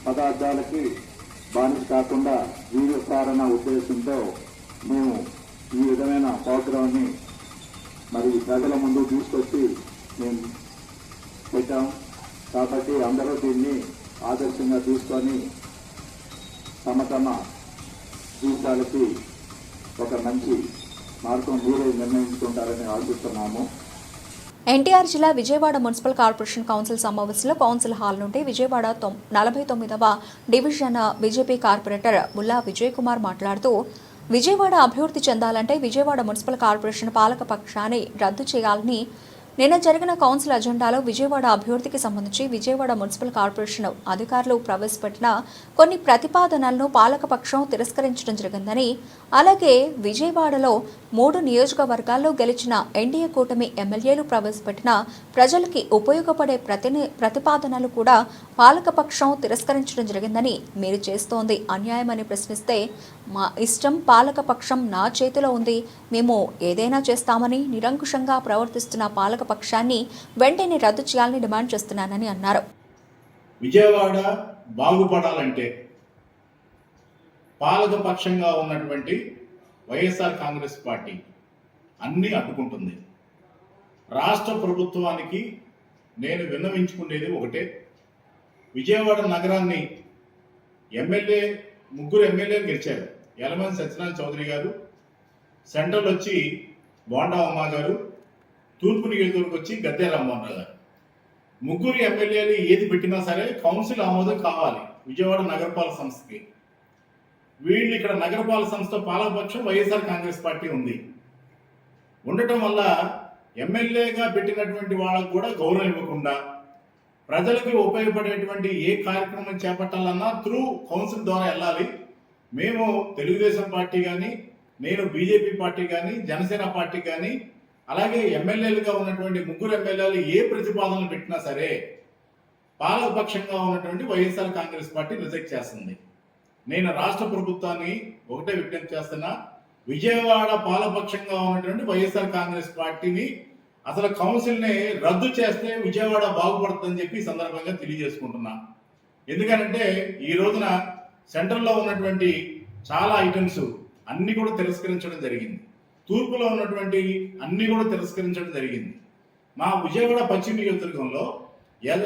పదార్థాలకి బానిస కాకుండా జీవిస్తారన్న ఉద్దేశంతో మేము ఈ విధమైన ప్రోగ్రాంని మరి ప్రజల ముందు తీసుకొచ్చి మేము పెట్టాం. కాబట్టి అందరూ దీన్ని ఆదర్శంగా తీసుకొని తమ జీవితాలకి ఒక మంచి మార్గం మీరే నిర్ణయించుకుంటారని ఆశిస్తున్నాము. ఎన్టీఆర్ జిల్లా విజయవాడ మున్సిపల్ కార్పొరేషన్ కౌన్సిల్ సమావేశంలో కౌన్సిల్ హాల్ నుండి విజయవాడ 49వ division BJP corporator Mulla Vijay Kumar మాట్లాడుతూ విజయవాడ అభివృద్ధి చెందాలంటే విజయవాడ మున్సిపల్ కార్పొరేషన్ పాలక పక్షాన్ని రద్దు చేయాలని నిన్న జరిగిన కౌన్సిల్ అజెండాలో విజయవాడ అభివృద్ధికి సంబంధించి విజయవాడ మున్సిపల్ కార్పొరేషన్ అధికారులు ప్రవేశపెట్టిన కొన్ని ప్రతిపాదనలను పాలకపక్షం తిరస్కరించడం జరిగిందని, అలాగే విజయవాడలో 3 నియోజకవర్గాల్లో గెలిచిన ఎన్డీఏ కూటమి ఎమ్మెల్యేలు ప్రవేశపెట్టిన ప్రజలకి ఉపయోగపడే ప్రతిపాదనలు కూడా పాలకపక్షం తిరస్కరించడం జరిగిందని, మీరు చేస్తోంది అన్యాయమని ప్రశ్నిస్తే మా ఇష్టం, పాలకపక్షం నా చేతిలో ఉంది, మేము ఏదైనా చేస్తామని నిరంకుశంగా ప్రవర్తిస్తున్న పాలకపక్షాన్ని వెంటనే రద్దు చేయాలని డిమాండ్ చేస్తున్నానని అన్నారు. విజయవాడ బాగుపడాలంటే పాలకపక్షంగా ఉన్నటువంటి వైఎస్ఆర్ కాంగ్రెస్ పార్టీ అన్నీ అడ్డుకుంటుంది. రాష్ట్ర ప్రభుత్వానికి నేను విన్నవించుకునేది ఒకటే, విజయవాడ నగరాన్ని ముగ్గురు ఎమ్మెల్యేలు గెలిచారు. యలమంచి సత్యనారాయణ చౌదరి గారు, సెంట్రల్ వచ్చి బోండా ఉమా గారు, తూర్పు నియోజకవర్గం వచ్చి గద్దె రామ్మోహన్ రావు గారు. ముగ్గురు ఎమ్మెల్యేలు ఏది పెట్టినా సరే కౌన్సిల్ ఆమోదం కావాలి విజయవాడ నగరపాలక సంస్థకి. వీళ్ళు ఇక్కడ నగరపాలక సంస్థ పాలకపక్షం వైఎస్ఆర్ కాంగ్రెస్ పార్టీ ఉంది. ఉండటం వల్ల ఎమ్మెల్యేగా పెట్టినటువంటి వాళ్ళకు కూడా గౌరవం ఇవ్వకుండా ప్రజలకు ఉపయోగపడేటువంటి ఏ కార్యక్రమం చేపట్టాలన్నా త్రూ కౌన్సిల్ ద్వారా వెళ్ళాలి. మేము తెలుగుదేశం పార్టీ కానీ, నేను బీజేపీ పార్టీ కానీ, జనసేన పార్టీ కానీ, అలాగే ఎమ్మెల్యేలుగా ఉన్నటువంటి ముగ్గురు ఎమ్మెల్యేలు ఏ ప్రతిపాదనలు పెట్టినా సరే పాలకపక్షంగా ఉన్నటువంటి వైఎస్ఆర్ కాంగ్రెస్ పార్టీ రిజెక్ట్ చేస్తుంది. నేను రాష్ట్ర ప్రభుత్వాన్ని ఒకటే విజ్ఞప్తి చేస్తున్నా, విజయవాడ పాలకపక్షంగా ఉన్నటువంటి వైఎస్ఆర్ కాంగ్రెస్ పార్టీని అసలు కౌన్సిల్ని రద్దు చేస్తే విజయవాడ బాగుపడుతుందని చెప్పి ఈ సందర్భంగా తెలియజేసుకుంటున్నా. ఎందుకంటే ఈ రోజున సెంట్రల్లో ఉన్నటువంటి చాలా ఐటమ్స్ అన్ని కూడా తిరస్కరించడం జరిగింది. తూర్పులో ఉన్నటువంటి అన్ని కూడా తిరస్కరించడం జరిగింది. మా విజయవాడ పశ్చిమ నియోజకవర్గంలో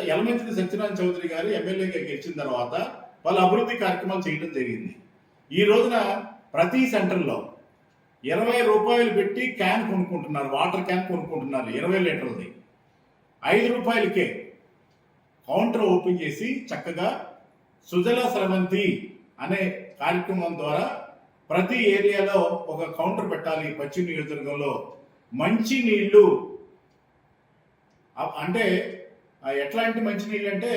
యలమంచి సత్యనారాయణ చౌదరి గారు ఎమ్మెల్యేగా గెలిచిన తర్వాత వాళ్ళ అభివృద్ధి కార్యక్రమాలు చేయడం జరిగింది. ఈ రోజున ప్రతి సెంటర్లో 20 రూపాయలు పెట్టి క్యాన్ కొనుక్కుంటున్నారు, వాటర్ క్యాన్ కొనుక్కుంటున్నారు 20 లీటర్లది. 5 రూపాయలకే కౌంటర్ ఓపెన్ చేసి చక్కగా సుజల స్రవంతి అనే కార్యక్రమం ద్వారా ప్రతి ఏరియాలో ఒక కౌంటర్ పెట్టాలి. పశ్చిమ నియోజకవర్గంలో మంచి నీళ్లు అంటే ఎట్లాంటి మంచి నీళ్ళు అంటే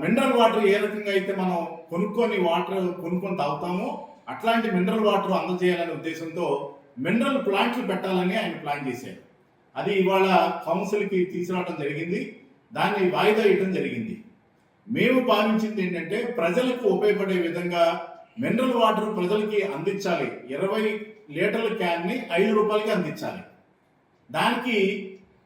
మినరల్ వాటర్ ఏ రకంగా అయితే మనం కొనుక్కొని తాగుతామో అట్లాంటి మినరల్ వాటర్ అందజేయాలనే ఉద్దేశంతో మినరల్ ప్లాంట్లు పెట్టాలని ఆయన ప్లాన్ చేశారు. అది ఇవాళ కౌన్సిల్కి తీసుకురావడం జరిగింది, దాన్ని వాయిదా వేయడం జరిగింది. మేము భావించింది ఏంటంటే ప్రజలకు ఉపయోగపడే విధంగా మినరల్ వాటర్ ప్రజలకి అందించాలి. 20 లీటర్ల క్యాన్ని 5 రూపాయలకి అందించాలి. దానికి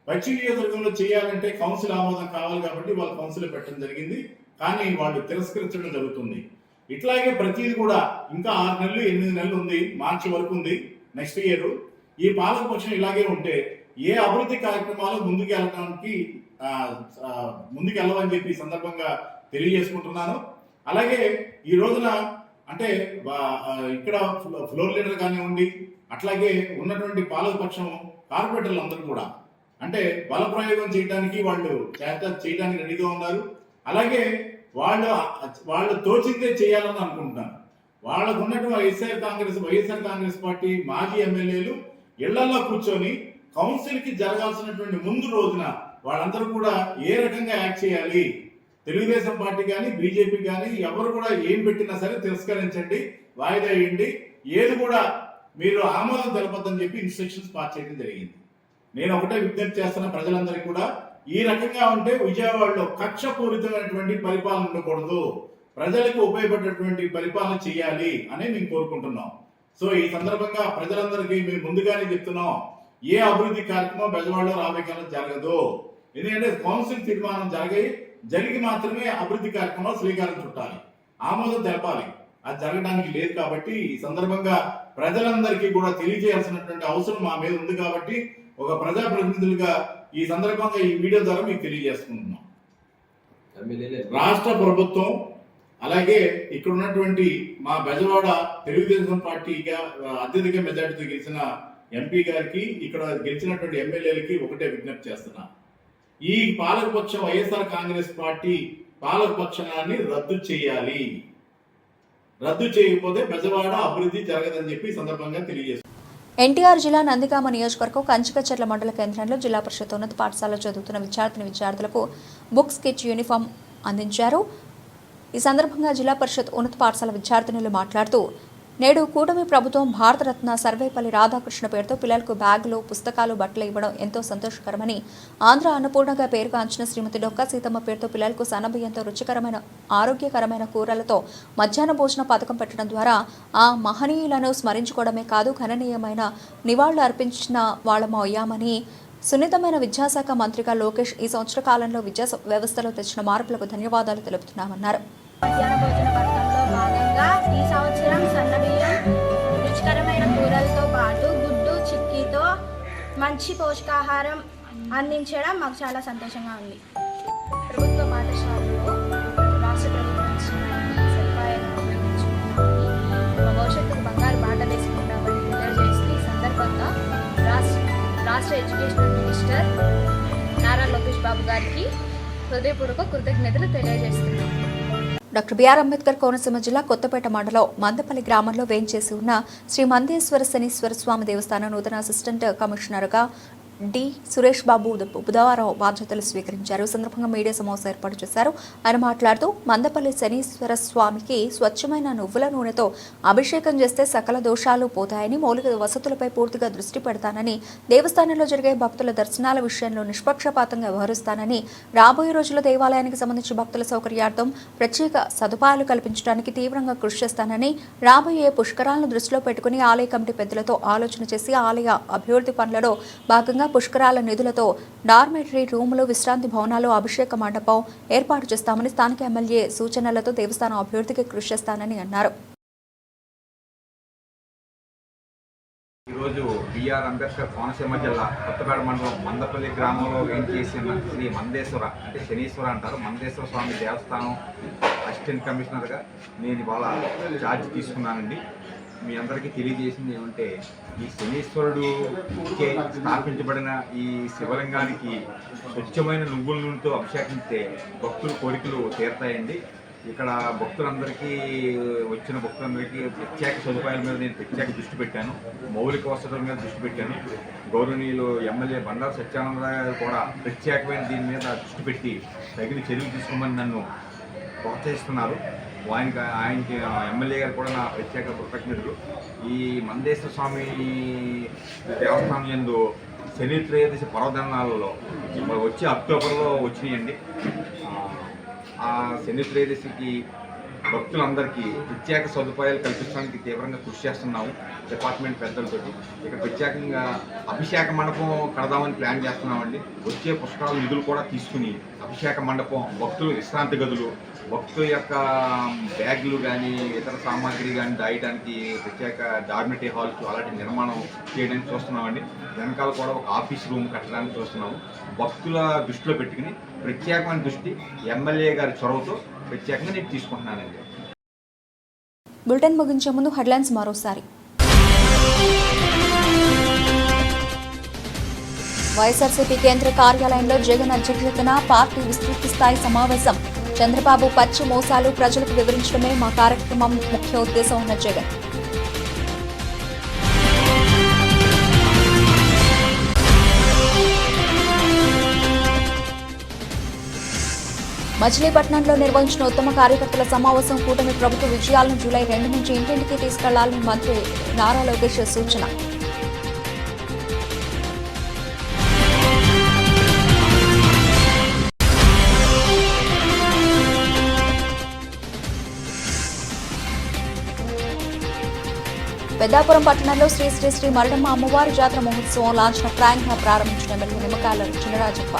పశ్చిమ నియోజకవర్గంలో చేయాలంటే కౌన్సిల్ ఆమోదం కావాలి కాబట్టి వాళ్ళు కౌన్సిల్ పెట్టడం జరిగింది. కానీ వాళ్ళు తిరస్కరించడం జరుగుతుంది. ఇట్లాగే ప్రతిదీ కూడా ఇంకా 6 నెలలు 8 నెలలు ఉంది, మార్చి వరకు ఉంది నెక్స్ట్ ఇయర్. ఈ పాలకపక్షం ఇలాగే ఉంటే ఏ అభివృద్ధి కార్యక్రమాలు ముందుకు వెళ్ళవని చెప్పి ఈ సందర్భంగా తెలియజేసుకుంటున్నాను. అలాగే ఈ రోజున అంటే ఇక్కడ ఫ్లోర్ లీడర్ కానివ్వండి, అట్లాగే ఉన్నటువంటి పాలకపక్షం కార్పొరేటర్లు అందరూ కూడా అంటే బల ప్రయోగం చేయడానికి వాళ్ళు చేయడానికి రెడీగా ఉన్నారు. అలాగే వాళ్ళు తోచిందే చేయాలని అనుకుంటున్నారు. వాళ్ళకు ఉన్నటువంటి వైఎస్ఆర్ కాంగ్రెస్ పార్టీ మాజీ ఎమ్మెల్యేలు ఇళ్లలో కూర్చొని కౌన్సిల్కి జరగాల్సినటువంటి ముందు రోజున వాళ్ళందరూ కూడా ఏ రకంగా యాక్ట్ చేయాలి, తెలుగుదేశం పార్టీ కానీ బీజేపీ కానీ ఎవరు కూడా ఏం పెట్టినా సరే తిరస్కరించండి, వాయిదా వేయండి, ఏది కూడా మీరు ఆమోదం తెలపద్దని చెప్పి ఇన్స్ట్రక్షన్స్ పాస్ చేయడం జరిగింది. నేను ఒకటే విజ్ఞప్తి చేస్తున్న ప్రజలందరికీ కూడా, ఈ రకంగా ఉంటే విజయవాడలో కక్షపూరితమైనటువంటి పరిపాలన ఉండకూడదు, ప్రజలకు ఉపయోగపడేటువంటి పరిపాలన చేయాలి అని మేము కోరుకుంటున్నాం. సో ఈ సందర్భంగా ప్రజలందరికీ మేము ముందుగానే చెప్తున్నాం, ఏ అభివృద్ధి కార్యక్రమం బెజవాడలో రాబోయే కాలం జరగదు. ఎందుకంటే కౌన్సిల్ తీర్మానం జరిగి మాత్రమే అభివృద్ధి కార్యక్రమాలు శ్రీకారం చుట్టాలి, ఆమోదం తెలపాలి. అది జరగడానికి లేదు. కాబట్టి ఈ సందర్భంగా ప్రజలందరికీ కూడా తెలియజేయాల్సినటువంటి అవసరం మా మీద ఉంది. కాబట్టి ఒక ప్రజాప్రతినిధులుగా ఈ సందర్భంగా ఈ వీడియో ద్వారా మీకు తెలియజేసుకుంటున్నాం. రాష్ట్ర ప్రభుత్వం అలాగే ఇక్కడ ఉన్నటువంటి మా బెజవాడ తెలుగుదేశం పార్టీగా అత్యధిక మెజార్టీతో గెలిచిన ఎంపీ గారికి, ఇక్కడ గెలిచినటువంటి ఎమ్మెల్యేలకి ఒకటే విజ్ఞప్తి చేస్తున్నా. ఈ పాలకపక్షం వైఎస్ఆర్ కాంగ్రెస్ పార్టీ పాలకపక్షాన్ని రద్దు చేయాలి. రద్దు చేయకపోతే బెజవాడ అభివృద్ధి జరగదని చెప్పి ఈ సందర్భంగా తెలియజేస్తున్నారు. ఎన్టీఆర్ జిల్లా నందిగామ నియోజకవర్గం కంచికచర్ల మండల కేంద్రంలో జిల్లా పరిషత్ ఉన్నత పాఠశాలలో చదువుతున్న విద్యార్థులకు బుక్స్, కిట్, యూనిఫామ్ అందించారు. ఈ సందర్భంగా జిల్లా పరిషత్ ఉన్నత పాఠశాల విద్యార్థినులు మాట్లాడుతూ, నేడు కూటమి ప్రభుత్వం భారతరత్న సర్వేపల్లి రాధాకృష్ణ పేరుతో పిల్లలకు బ్యాగులు, పుస్తకాలు, బట్టలు ఇవ్వడం ఎంతో సంతోషకరమని, ఆంధ్ర అన్నపూర్ణగా పేరుగాంచిన శ్రీమతి డొక్కా సీతమ్మ పేరుతో పిల్లలకు సన్నబియ్యంతో రుచికరమైన ఆరోగ్యకరమైన కూరలతో మధ్యాహ్న భోజన పథకం పెట్టడం ద్వారా ఆ మహనీయులను స్మరించుకోవడమే కాదు, గణనీయమైన నివాళులు అర్పించిన వాళ్ళమయ్యామని సున్నితమైన విద్యాశాఖ మంత్రిగా లోకేష్ ఈ సంవత్సర కాలంలో విద్యా వ్యవస్థలో తెచ్చిన మార్పులకు ధన్యవాదాలు తెలుపుతున్నామన్నారు. మధ్యాహ్న భోజన పథకంలో భాగంగా ఈ సంవత్సరం సన్నబియ్యం, రుచికరమైన కూరలతో పాటు గుడ్డు, చిక్కీతో మంచి పోషకాహారం అందించడం మాకు చాలా సంతోషంగా ఉంది. ప్రభుత్వ పాఠశాలలో రాష్ట్ర ప్రభుత్వం ఇచ్చిన ఈ సదుపాయాలను ఉపయోగించుకుని మా భవిష్యత్తుకు బంగారు బాట వేసుకుంటామని తెలియజేస్తూ ఈ సందర్భంగా రాష్ట్ర ఎడ్యుకేషనల్ మినిస్టర్ నారా లోకేష్ బాబు గారికి హృదయపూర్వక కృతజ్ఞతలు తెలియజేస్తున్నాం. డాక్టర్ బిఆర్ అంబేద్కర్ కోనసీమ జిల్లా కొత్తపేట మండలం మందపల్లి గ్రామంలో వేంచేసి ఉన్న శ్రీ మందేశ్వర శనీశ్వర స్వామి దేవస్థానం నూతన అసిస్టెంట్ కమిషనర్గా డి సురేష్ బాబు బుధవారం బాధ్యతలు స్వీకరించారు. ఈ సందర్భంగా మీడియా సమావేశం ఏర్పాటు చేశారు. ఆయన మాట్లాడుతూ, మందపల్లి శనీశ్వర స్వామికి స్వచ్ఛమైన నువ్వుల నూనెతో అభిషేకం చేస్తే సకల దోషాలు పోతాయని, మౌలిక వసతులపై పూర్తిగా దృష్టి పెడతానని, దేవస్థానంలో జరిగే భక్తుల దర్శనాల విషయంలో నిష్పక్షపాతంగా వ్యవహరిస్తానని, రాబోయే రోజుల్లో దేవాలయానికి సంబంధించి భక్తుల సౌకర్యార్థం ప్రత్యేక సదుపాయాలు కల్పించడానికి తీవ్రంగా కృషి చేస్తానని, రాబోయే పుష్కరాలను దృష్టిలో పెట్టుకుని ఆలయ కమిటీ పెద్దలతో ఆలోచన చేసి ఆలయ అభివృద్ధి పనులలో భాగంగా పుష్కరాల నిధులతో డార్మెటరీ రూములు, విశ్రాంతి భవనాలు, అభిషేక మండపం ఏర్పాటు చేస్తామని, స్థానిక ఎమ్మెల్యే సూచనలతో దేవస్థానం అభివృద్ధికి కృషి చేస్తానని అన్నారు. ఈరోజు బిఆర్ అంబేద్కర్ కోనసీమ జిల్లా కొత్తపేట మండలం మందపల్లి గ్రామంలో వేంచేసిన శ్రీ మందేశ్వర అంటే శనీశ్వర అంటారు మందేశ్వర స్వామి దేవస్థానం అసిస్టెంట్ కమిషనర్గా నేను ఇవాళ ఛార్జ్ తీసుకున్నానండి. మీ అందరికీ తెలియజేసింది ఏమంటే, ఈ శనీశ్వరుడు స్థాపించబడిన ఈ శివలింగానికి స్వచ్ఛమైన నువ్వుల నూనెతో అభిషేకించే భక్తుల కోరికలు తీరుతాయండి. ఇక్కడ భక్తులందరికీ వచ్చిన భక్తులందరికీ ప్రత్యేక సదుపాయాల మీద నేను ప్రత్యేక దృష్టి పెట్టాను. మౌలిక వసతుల మీద దృష్టి పెట్టాను. గౌరవనీయులు ఎమ్మెల్యే బండారు సత్యానందరావు గారు కూడా ప్రత్యేకమైన దీని మీద దృష్టి పెట్టి తగిన చర్యలు తీసుకోమని నన్ను ప్రోత్సహిస్తున్నారు. ఆయనకి ఎమ్మెల్యే గారు కూడా నా ప్రత్యేక కృతజ్ఞతలు. ఈ మందేశ్వర స్వామి దేవస్థానం యందు శని త్రయోదశి పర్వదినాలలో వచ్చి అక్టోబర్లో వచ్చినాయండి. ఆ శని త్రయోదశికి భక్తులందరికీ ప్రత్యేక సదుపాయాలు కల్పించడానికి తీవ్రంగా కృషి చేస్తున్నాము డిపార్ట్మెంట్ పెద్దలతో. ఇక్కడ ప్రత్యేకంగా అభిషేక మండపం కడదామని ప్లాన్ చేస్తున్నామండి. వచ్చే పుష్కరాల నిధులు కూడా తీసుకుని అభిషేక మండపం, భక్తులు విశ్రాంతి గదులు, భక్తుల యొక్క బ్యాగులు కానీ ఇతర సామాగ్రి కానీ దాయడానికి ప్రత్యేక డార్మెటరీ హాల్స్ అలాంటి నిర్మాణం చేయడానికి చూస్తున్నామండి. వెనకాల కూడా ఒక ఆఫీస్ రూమ్ కట్టడానికి చూస్తున్నాము. భక్తుల దృష్టిలో పెట్టుకుని ప్రత్యేకమైన దృష్టి ఎమ్మెల్యే గారి చొరవతో ప్రత్యేకంగా నేను తీసుకుంటున్నానండి. బులెటిన్ ముగించే ముందు హెడ్లైన్స్ మరోసారి. వైఎస్ఆర్సీపీ కేంద్ర కార్యాలయంలో జగన్ అధ్యక్షతన పార్టీ విస్తృత స్థాయి సమావేశం. చంద్రబాబు పచ్చి మోసాలు ప్రజలకు వివరించడమే మా కార్యక్రమం ముఖ్య ఉద్దేశం అన్న జగన్. మచిలీపట్నంలో నిర్వహించిన ఉత్తమ కార్యకర్తల సమావేశం. కూటమి ప్రభుత్వ విజయాలను జూలై 2 నుంచి ఇంటింటికి తీసుకెళ్లాలని మంత్రి నారా లోకేష్ సూచన. పెద్దాపురం పట్టణంలో శ్రీ శ్రీ శ్రీ మరడమ్మ అమ్మవారి జాతర మహోత్సవం లాంఛనప్రాయంగా ప్రారంభించిన ఎమ్మెల్యే నిమ్మకాయల చినరాజప్ప.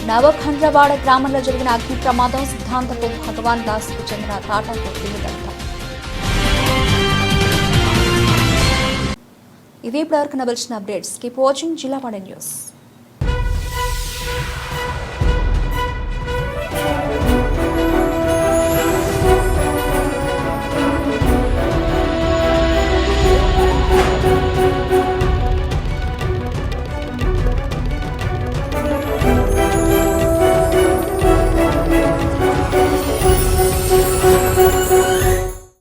నవఖండ్లవాడ గ్రామంలో జరిగిన అగ్ని ప్రమాదం సిద్ధాంతపు భగవాన్ దాస్కు చెందిన టాటా కొద్దిగా దగ్ధం. ఇవి ఇప్పటివరకు నవల్సిన అప్డేట్స్. కీప్ వాచింగ్ జిల్లావాడ న్యూస్.